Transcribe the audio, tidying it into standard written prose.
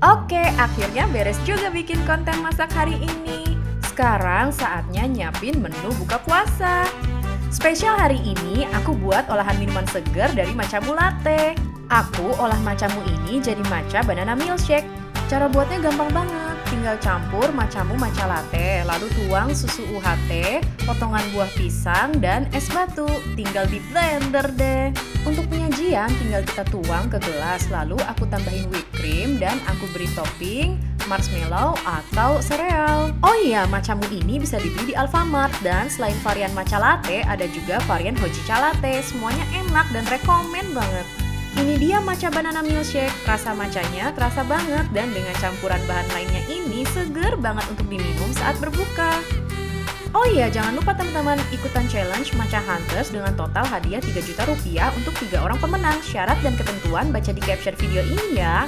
Oke, akhirnya beres juga bikin konten masak hari ini. Sekarang saatnya nyiapin menu buka puasa. Spesial hari ini aku buat olahan minuman segar dari matcha latte. Aku olah matchamu ini jadi matcha banana milkshake. Cara buatnya gampang banget, tinggal campur matchamu matcha latte, lalu tuang susu UHT, potongan buah pisang, dan es batu. Tinggal di blender deh. Untuk penyajian tinggal kita tuang ke gelas, lalu aku tambahin whipped cream dan aku beri topping marshmallow atau sereal. Oh iya, matchamu ini bisa dibeli di Alfamart dan selain varian matcha latte, ada juga varian hojicha latte. Semuanya enak dan rekomen banget. Ini dia matcha banana milkshake, rasa matchanya terasa banget dan dengan campuran bahan lainnya ini seger banget untuk diminum saat berbuka. Oh iya, jangan lupa teman-teman ikutan challenge Matcha Hunters dengan total hadiah 3 juta rupiah untuk 3 orang pemenang. Syarat dan ketentuan baca di caption video ini ya.